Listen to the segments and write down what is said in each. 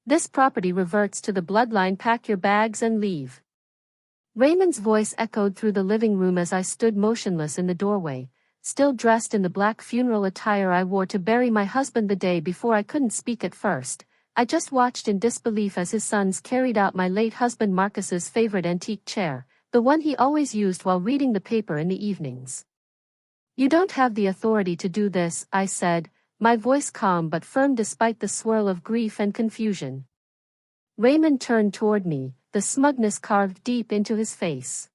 This property reverts to the bloodline. Pack your bags and leave. Raymond's voice echoed through the living room as I stood motionless in the doorway, still dressed in the black funeral attire I wore to bury my husband the day before. I couldn't speak at first. I just watched in disbelief as his sons carried out my late husband Marcus's favorite antique chair, the one he always used while reading the paper in the evenings. "You don't have the authority to do this," I said, my voice calm but firm despite the swirl of grief and confusion. Raymond turned toward me, the smugness carved deep into his face.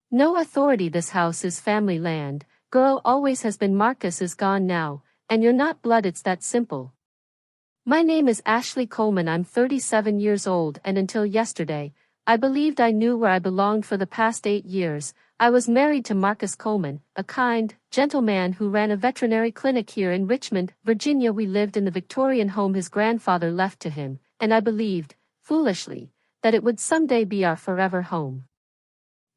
"No authority. This house is family land. Girl always has been. Marcus is gone now, and you're not blood. It's that simple. My name is Ashley Coleman. I'm 37 years old, and until yesterday, I believed I knew where I belonged. For the past 8 years, I was married to Marcus Coleman, a kind, gentle man who ran a veterinary clinic here in Richmond, Virginia. We lived in the Victorian home his grandfather left to him, and I believed, foolishly, that it would someday be our forever home.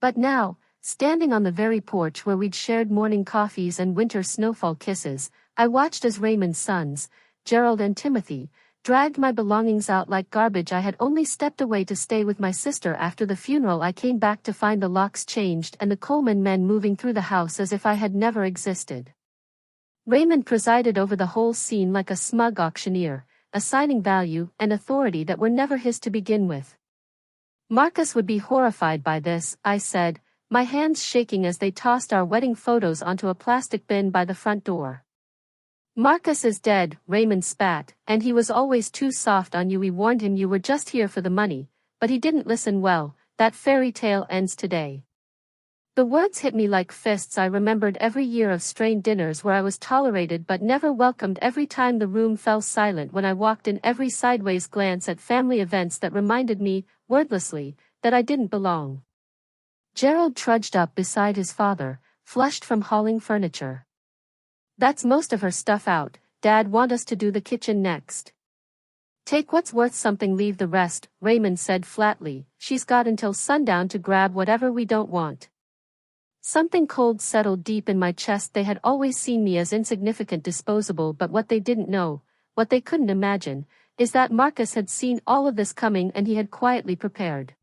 But now, standing on the very porch where we'd shared morning coffees and winter snowfall kisses, I watched as Raymond's sons, Gerald and Timothy, dragged my belongings out like garbage. I had only stepped away to stay with my sister after the funeral. I came back to find the locks changed and the Coleman men moving through the house as if I had never existed. Raymond presided over the whole scene like a smug auctioneer, assigning value and authority that were never his to begin with. "Marcus would be horrified by this," I said, my hands shaking as they tossed our wedding photos onto a plastic bin by the front door. "Marcus is dead," Raymond spat, "and he was always too soft on you. We warned him you were just here for the money, but he didn't listen. Well, that fairy tale ends today." The words hit me like fists. I remembered every year of strained dinners where I was tolerated but never welcomed, every time the room fell silent when I walked in, every sideways glance at family events that reminded me, wordlessly, that I didn't belong. Gerald trudged up beside his father, flushed from hauling furniture. "That's most of her stuff out. Dad want us to do the kitchen next." "Take what's worth something, leave the rest," Raymond said flatly. "She's got until sundown to grab whatever we don't want." Something cold settled deep in my chest. They had always seen me as insignificant, disposable, but what they didn't know, what they couldn't imagine, is that Marcus had seen all of this coming and he had quietly prepared.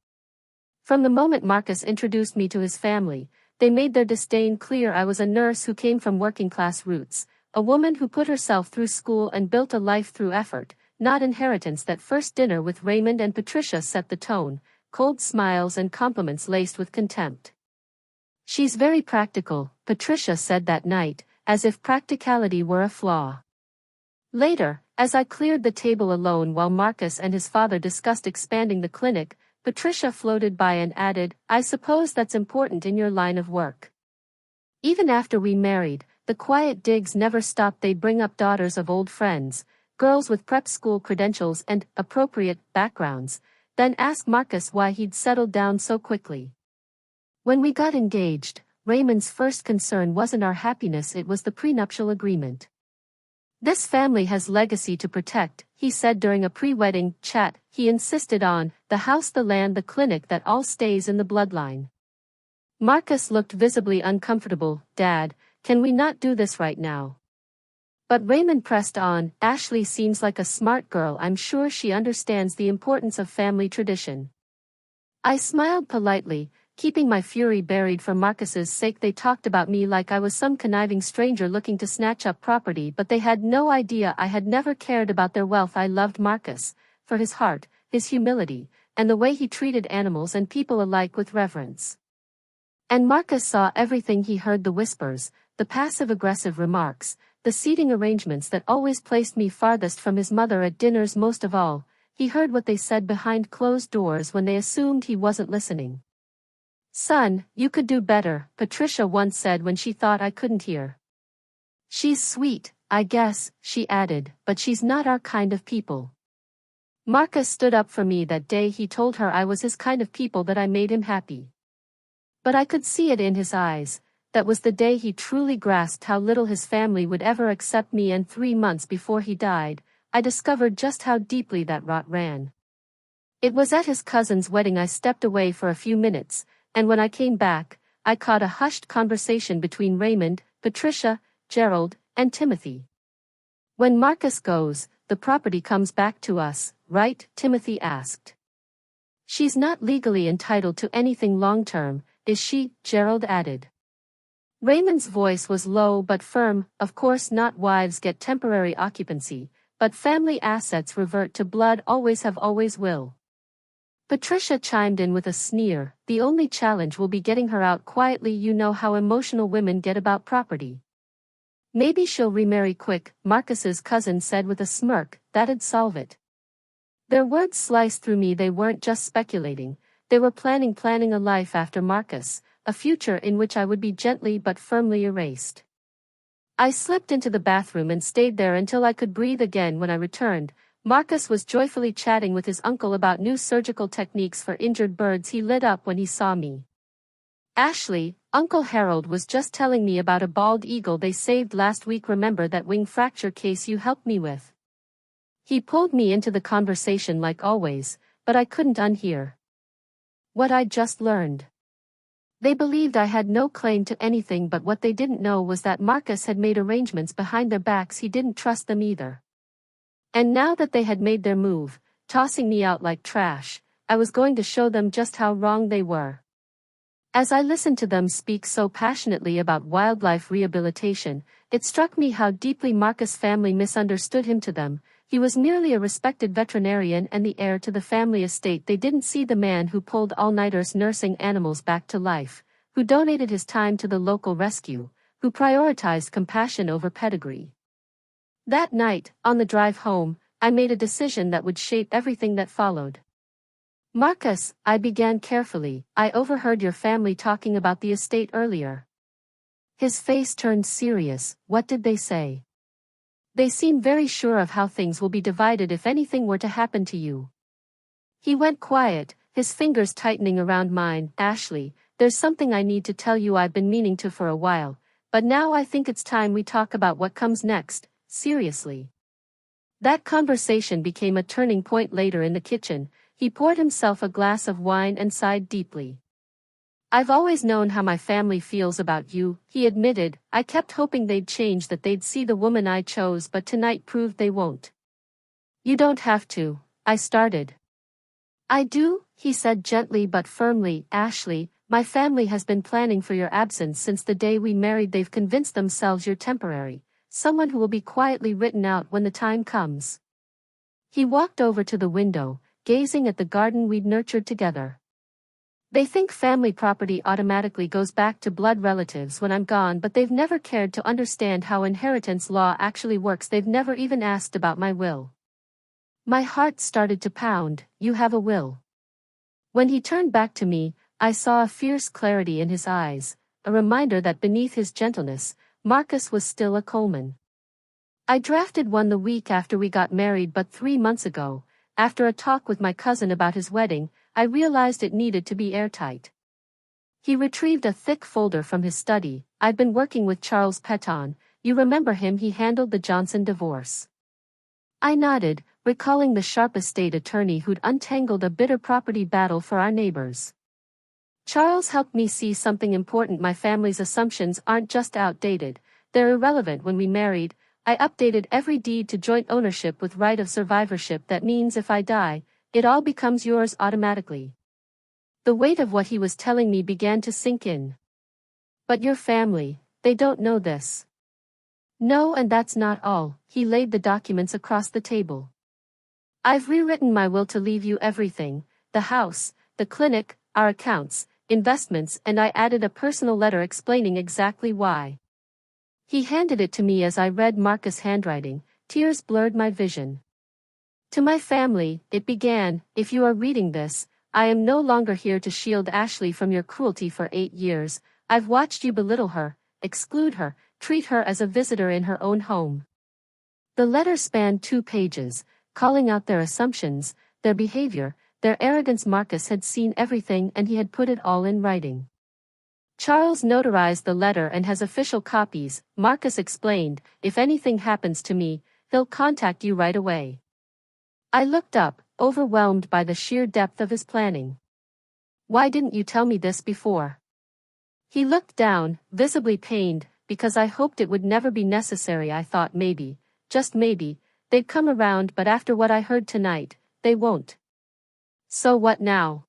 From the moment Marcus introduced me to his family, they made their disdain clear. I was a nurse who came from working-class roots, a woman who put herself through school and built a life through effort, not inheritance. That first dinner with Raymond and Patricia set the tone, cold smiles and compliments laced with contempt. "She's very practical," Patricia said that night, as if practicality were a flaw. Later, as I cleared the table alone while Marcus and his father discussed expanding the clinic, Patricia floated by and added, "I suppose that's important in your line of work." Even after we married, the quiet digs never stopped. They'd bring up daughters of old friends, girls with prep school credentials and appropriate backgrounds, then ask Marcus why he'd settled down so quickly. When we got engaged, Raymond's first concern wasn't our happiness, it was the prenuptial agreement. "This family has legacy to protect," he said during a pre-wedding chat. He insisted on the house, the land, the clinic, that all stays in the bloodline. Marcus looked visibly uncomfortable. "Dad, can we not do this right now?" But Raymond pressed on. "Ashley seems like a smart girl. I'm sure she understands the importance of family tradition." I smiled politely, keeping my fury buried for Marcus's sake. They talked about me like I was some conniving stranger looking to snatch up property, but they had no idea I had never cared about their wealth. I loved Marcus, for his heart, his humility, and the way he treated animals and people alike with reverence. And Marcus saw everything. He heard the whispers, the passive-aggressive remarks, the seating arrangements that always placed me farthest from his mother at dinners. Most of all, he heard what they said behind closed doors when they assumed he wasn't listening. "Son, you could do better," Patricia once said when she thought I couldn't hear. "She's sweet, I guess," she added, "but she's not our kind of people." Marcus stood up for me that day. He told her I was his kind of people, that I made him happy. But I could see it in his eyes. That was the day he truly grasped how little his family would ever accept me, and 3 months before he died, I discovered just how deeply that rot ran. It was at his cousin's wedding. I stepped away for a few minutes, and when I came back, I caught a hushed conversation between Raymond, Patricia, Gerald, and Timothy. "When Marcus goes, the property comes back to us," right? Timothy asked. She's not legally entitled to anything long-term, is she? Gerald added. Raymond's voice was low but firm. Of course not. Wives get temporary occupancy, but family assets revert to blood. Always have, always will. Patricia chimed in with a sneer. The only challenge will be getting her out quietly. You know how emotional women get about property. Maybe she'll remarry quick, Marcus's cousin said with a smirk. That'd solve it. Their words sliced through me. They weren't just speculating, they were planning a life after Marcus, a future in which I would be gently but firmly erased. I slipped into the bathroom and stayed there until I could breathe again. When I returned, Marcus was joyfully chatting with his uncle about new surgical techniques for injured birds. He lit up when he saw me. Ashley, Uncle Harold was just telling me about a bald eagle they saved last week. Remember that wing fracture case you helped me with? He pulled me into the conversation like always, but I couldn't unhear what I'd just learned. They believed I had no claim to anything, but what they didn't know was that Marcus had made arrangements behind their backs. He didn't trust them either. And now that they had made their move, tossing me out like trash, I was going to show them just how wrong they were. As I listened to them speak so passionately about wildlife rehabilitation, it struck me how deeply Marcus' family misunderstood him. To them, he was merely a respected veterinarian and the heir to the family estate. They didn't see the man who pulled all-nighters nursing animals back to life, who donated his time to the local rescue, who prioritized compassion over pedigree. That night, on the drive home, I made a decision that would shape everything that followed. Marcus, I began carefully, I overheard your family talking about the estate earlier. His face turned serious. What did they say? They seem very sure of how things will be divided if anything were to happen to you. He went quiet, his fingers tightening around mine. Ashley, there's something I need to tell you. I've been meaning to for a while, but now I think it's time we talk about what comes next, seriously. That conversation became a turning point later in the kitchen. He poured himself a glass of wine and sighed deeply. I've always known how my family feels about you, he admitted. I kept hoping they'd change, that they'd see the woman I chose, but tonight proved they won't. You don't have to, I started. I do, he said gently but firmly. Ashley, my family has been planning for your absence since the day we married. They've convinced themselves you're temporary, someone who will be quietly written out when the time comes. He walked over to the window, gazing at the garden we'd nurtured together. They think family property automatically goes back to blood relatives when I'm gone, but they've never cared to understand how inheritance law actually works. They've never even asked about my will. My heart started to pound. You have a will? When he turned back to me, I saw a fierce clarity in his eyes, a reminder that beneath his gentleness, Marcus was still a Coleman. I drafted one the week after we got married, but 3 months ago, after a talk with my cousin about his wedding, I realized it needed to be airtight. He retrieved a thick folder from his study. I'd been working with Charles Peton, you remember him? He handled the Johnson divorce. I nodded, recalling the sharp estate attorney who'd untangled a bitter property battle for our neighbors. Charles helped me see something important. My family's assumptions aren't just outdated, they're irrelevant. When we married, I updated every deed to joint ownership with right of survivorship. That means if I die, it all becomes yours automatically. The weight of what he was telling me began to sink in. But your family, they don't know this. No, and that's not all. He laid the documents across the table. I've rewritten my will to leave you everything, the house, the clinic, our accounts, investments, and I added a personal letter explaining exactly why. He handed it to me. As I read Marcus' handwriting, tears blurred my vision. To my family, it began, if you are reading this, I am no longer here to shield Ashley from your cruelty. For 8 years, I've watched you belittle her, exclude her, treat her as a visitor in her own home. The letter spanned 2 pages, calling out their assumptions, their behavior, their arrogance. Marcus had seen everything and he had put it all in writing. Charles notarized the letter and has official copies. Marcus explained, if anything happens to me, he'll contact you right away. I looked up, overwhelmed by the sheer depth of his planning. Why didn't you tell me this before? He looked down, visibly pained, because I hoped it would never be necessary. I thought maybe, just maybe, they'd come around, but after what I heard tonight, they won't. So what now?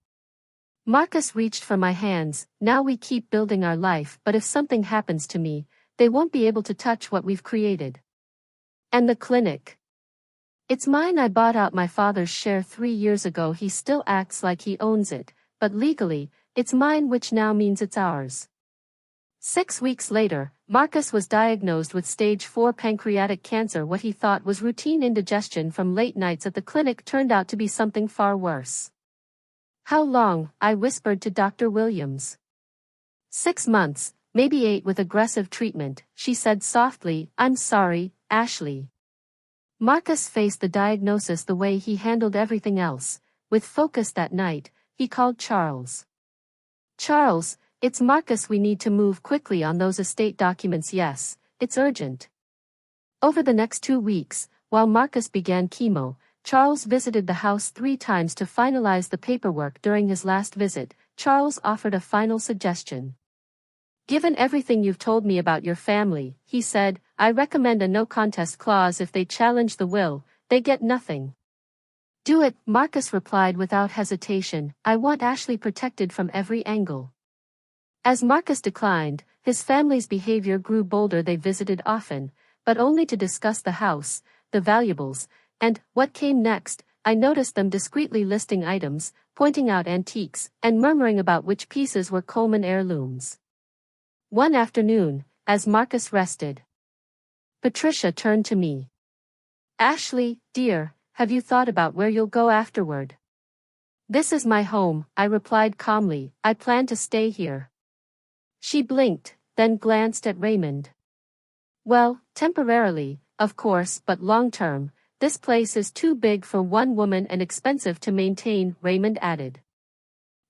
Marcus reached for my hands. Now we keep building our life, but if something happens to me, they won't be able to touch what we've created. And the clinic? It's mine. I bought out my father's share 3 years ago. He still acts like he owns it, but legally, it's mine, which now means it's ours. 6 weeks later, Marcus was diagnosed with stage 4 pancreatic cancer. What he thought was routine indigestion from late nights at the clinic turned out to be something far worse. How long? I whispered to Dr. Williams. 6 months, maybe 8 with aggressive treatment, she said softly. I'm sorry, Ashley. Marcus faced the diagnosis the way he handled everything else, with focus. That night, he called Charles. Charles, it's Marcus. We need to move quickly on those estate documents. Yes, it's urgent. Over the next 2 weeks, while Marcus began chemo, Charles visited the house 3 times to finalize the paperwork. During his last visit, Charles offered a final suggestion. Given everything you've told me about your family, he said, I recommend a no-contest clause. If they challenge the will, they get nothing. Do it, Marcus replied without hesitation. I want Ashley protected from every angle. As Marcus declined, his family's behavior grew bolder. They visited often, but only to discuss the house, the valuables, and what came next. I noticed them discreetly listing items, pointing out antiques, and murmuring about which pieces were Coleman heirlooms. One afternoon, as Marcus rested, Patricia turned to me. Ashley, dear, have you thought about where you'll go afterward? This is my home, I replied calmly. I plan to stay here. She blinked, then glanced at Raymond. Well, temporarily, of course, but long-term, this place is too big for one woman and expensive to maintain, Raymond added.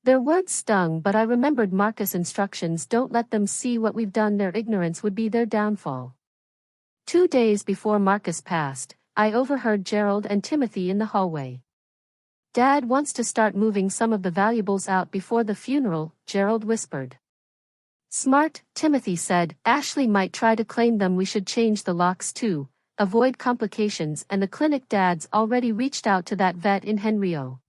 Their words stung, but I remembered Marcus' instructions: don't let them see what we've done. Their ignorance would be their downfall. 2 days before Marcus passed, I overheard Gerald and Timothy in the hallway. Dad wants to start moving some of the valuables out before the funeral, Gerald whispered. Smart, Timothy said. Ashley might try to claim them. We should change the locks too, avoid complications, and the clinic. Dad's already reached out to that vet in Henrio.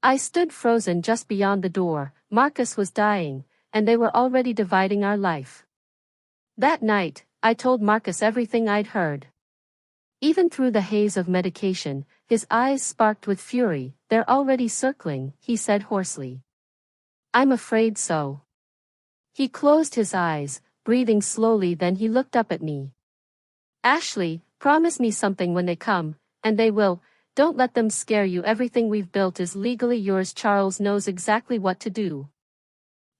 I stood frozen just beyond the door. Marcus was dying, and they were already dividing our life. That night, I told Marcus everything I'd heard. Even through the haze of medication, his eyes sparked with fury. They're already circling, he said hoarsely. I'm afraid so. He closed his eyes, breathing slowly. Then he looked up at me. Ashley, promise me something when they come, and they will. Don't let them scare you. Everything we've built is legally yours. Charles knows exactly what to do.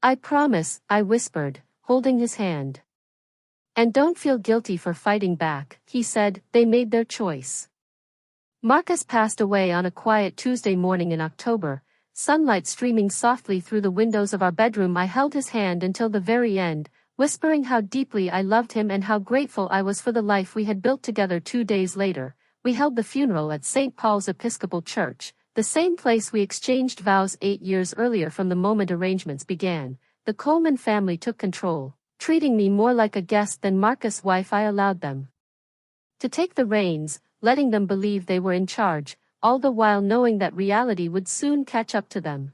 I promise, I whispered, holding his hand. And don't feel guilty for fighting back, he said. They made their choice. Marcus passed away on a quiet Tuesday morning in October, sunlight streaming softly through the windows of our bedroom. I held his hand until the very end, whispering how deeply I loved him and how grateful I was for the life we had built together. 2 days later, we held the funeral at St. Paul's Episcopal Church, the same place we exchanged vows 8 years earlier. From the moment arrangements began, the Coleman family took control, treating me more like a guest than Marcus' wife. I allowed them to take the reins, letting them believe they were in charge, all the while knowing that reality would soon catch up to them.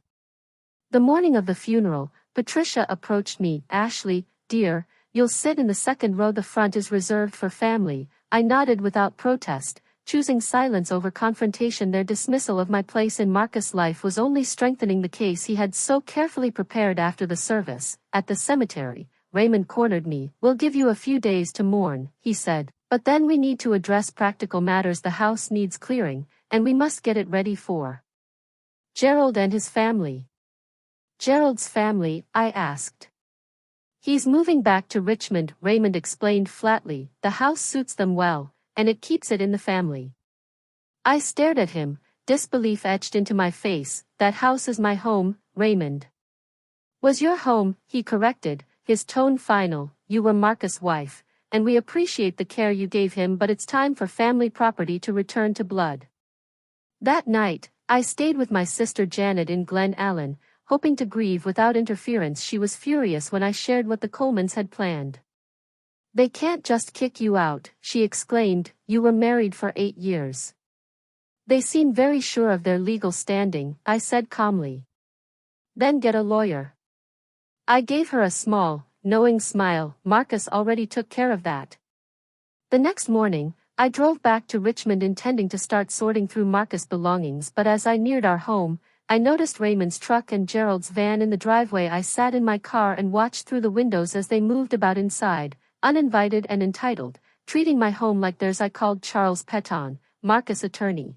The morning of the funeral, Patricia approached me. Ashley, dear, you'll sit in the second row. The front is reserved for family. I nodded without protest, choosing silence over confrontation. Their dismissal of my place in Marcus' life was only strengthening the case he had so carefully prepared. After the service, at the cemetery, Raymond cornered me. We'll give you a few days to mourn, he said, but then we need to address practical matters. The house needs clearing, and we must get it ready for Gerald and his family. Gerald's family? I asked. He's moving back to Richmond, Raymond explained flatly. The house suits them well, and it keeps it in the family. I stared at him, disbelief etched into my face. That house is my home, Raymond. Was your home, he corrected, his tone final. You were Marcus' wife, and we appreciate the care you gave him, but it's time for family property to return to blood. That night, I stayed with my sister Janet in Glen Allen, hoping to grieve without interference. She was furious when I shared what the Colemans had planned. They can't just kick you out, she exclaimed. You were married for 8 years. They seem very sure of their legal standing, I said calmly. Then get a lawyer. I gave her a small, knowing smile. Marcus already took care of that. The next morning, I drove back to Richmond intending to start sorting through Marcus' belongings, but as I neared our home, I noticed Raymond's truck and Gerald's van in the driveway. I sat in my car and watched through the windows as they moved about inside, uninvited and entitled, treating my home like theirs. I called Charles Peton, Marcus' attorney.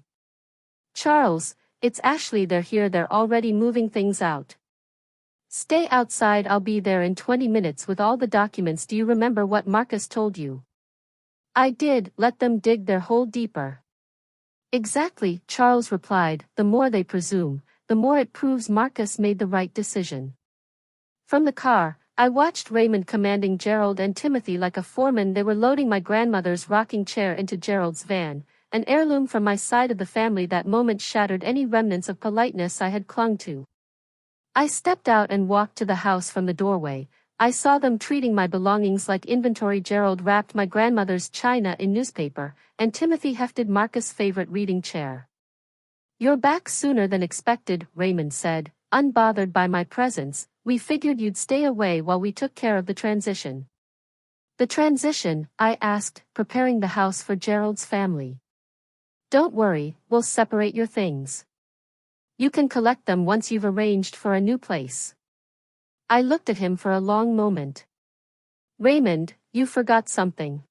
Charles, it's Ashley. They're here. They're already moving things out. Stay outside. I'll be there in 20 minutes with all the documents. Do you remember what Marcus told you? I did. Let them dig their hole deeper. Exactly, Charles replied. The more they presume, the more it proves Marcus made the right decision. From the car, I watched Raymond commanding Gerald and Timothy like a foreman. They were loading my grandmother's rocking chair into Gerald's van, an heirloom from my side of the family. That moment shattered any remnants of politeness I had clung to. I stepped out and walked to the house. From the doorway, I saw them treating my belongings like inventory. Gerald wrapped my grandmother's china in newspaper, and Timothy hefted Marcus' favorite reading chair. You're back sooner than expected, Raymond said, unbothered by my presence. We figured you'd stay away while we took care of the transition. The transition? I asked, preparing the house for Gerald's family. Don't worry, we'll separate your things. You can collect them once you've arranged for a new place. I looked at him for a long moment. Raymond, you forgot something.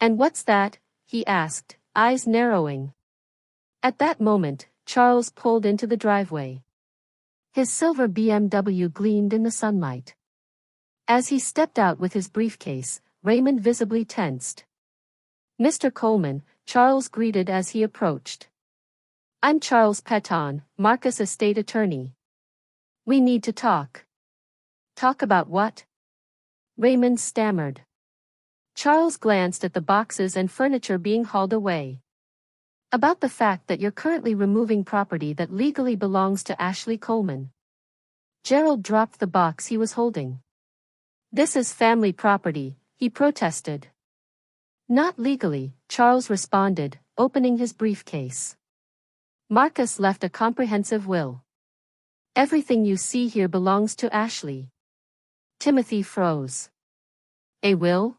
And what's that? He asked, eyes narrowing. At that moment, Charles pulled into the driveway. His silver BMW gleamed in the sunlight. As he stepped out with his briefcase, Raymond visibly tensed. Mr. Coleman, Charles greeted as he approached. I'm Charles Peton, Marcus' estate attorney. We need to talk. Talk about what? Raymond stammered. Charles glanced at the boxes and furniture being hauled away. About the fact that you're currently removing property that legally belongs to Ashley Coleman. Gerald dropped the box he was holding. This is family property, he protested. Not legally, Charles responded, opening his briefcase. Marcus left a comprehensive will. Everything you see here belongs to Ashley. Timothy froze. A will?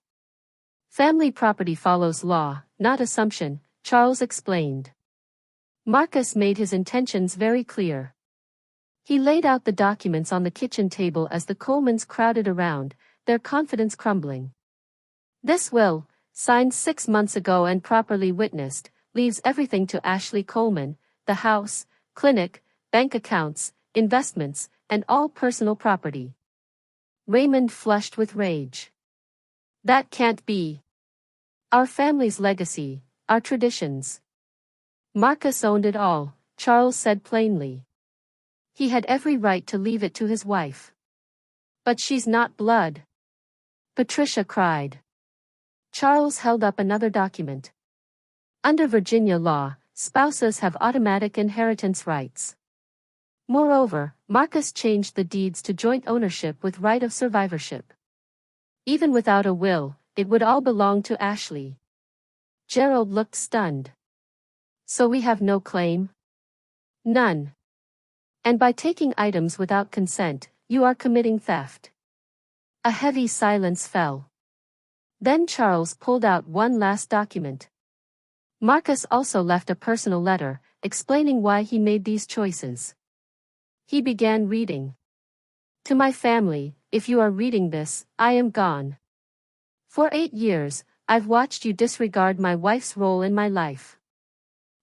Family property follows law, not assumption, Charles explained. Marcus made his intentions very clear. He laid out the documents on the kitchen table as the Colemans crowded around, their confidence crumbling. This will, signed 6 months ago and properly witnessed, leaves everything to Ashley Coleman, the house, clinic, bank accounts, investments, and all personal property. Raymond flushed with rage. That can't be. Our family's legacy, our traditions. Marcus owned it all, Charles said plainly. He had every right to leave it to his wife. But she's not blood. Patricia cried. Charles held up another document. Under Virginia law, spouses have automatic inheritance rights. Moreover, Marcus changed the deeds to joint ownership with right of survivorship. Even without a will, it would all belong to Ashley. Gerald looked stunned. So we have no claim? None. And by taking items without consent, you are committing theft. A heavy silence fell. Then Charles pulled out one last document. Marcus also left a personal letter, explaining why he made these choices. He began reading. To my family, if you are reading this, I am gone. For 8 years, I've watched you disregard my wife's role in my life.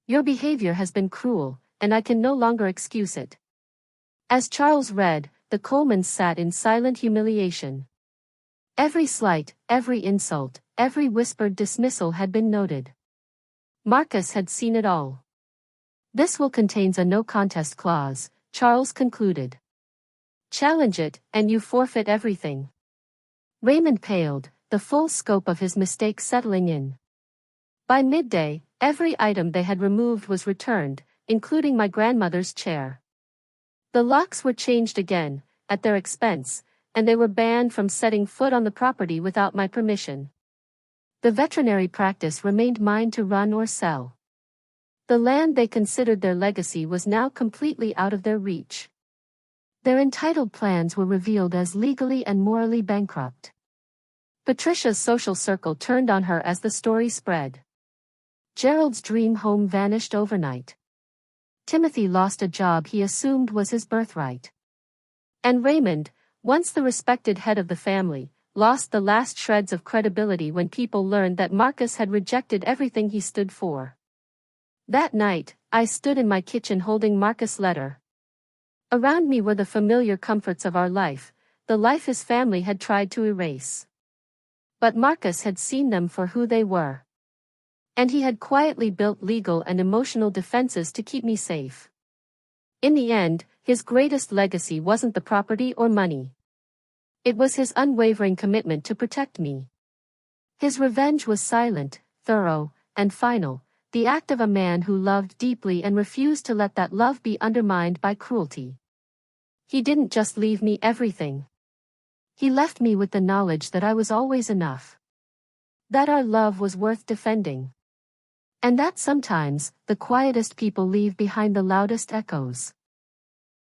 Your behavior has been cruel, and I can no longer excuse it. As Charles read, the Colemans sat in silent humiliation. Every slight, every insult, every whispered dismissal had been noted. Marcus had seen it all. This will contains a no contest clause, Charles concluded. Challenge it, and you forfeit everything. Raymond paled, the full scope of his mistake settling in. By midday, every item they had removed was returned, including my grandmother's chair. The locks were changed again, at their expense, and they were banned from setting foot on the property without my permission. The veterinary practice remained mine to run or sell. The land they considered their legacy was now completely out of their reach. Their entitled plans were revealed as legally and morally bankrupt. Patricia's social circle turned on her as the story spread. Gerald's dream home vanished overnight. Timothy lost a job he assumed was his birthright. And Raymond, once the respected head of the family, lost the last shreds of credibility when people learned that Marcus had rejected everything he stood for. That night, I stood in my kitchen holding Marcus' letter. Around me were the familiar comforts of our life, the life his family had tried to erase. But Marcus had seen them for who they were. And he had quietly built legal and emotional defenses to keep me safe. In the end, his greatest legacy wasn't the property or money. It was his unwavering commitment to protect me. His revenge was silent, thorough, and final, the act of a man who loved deeply and refused to let that love be undermined by cruelty. He didn't just leave me everything. He left me with the knowledge that I was always enough. That our love was worth defending. And that sometimes, the quietest people leave behind the loudest echoes.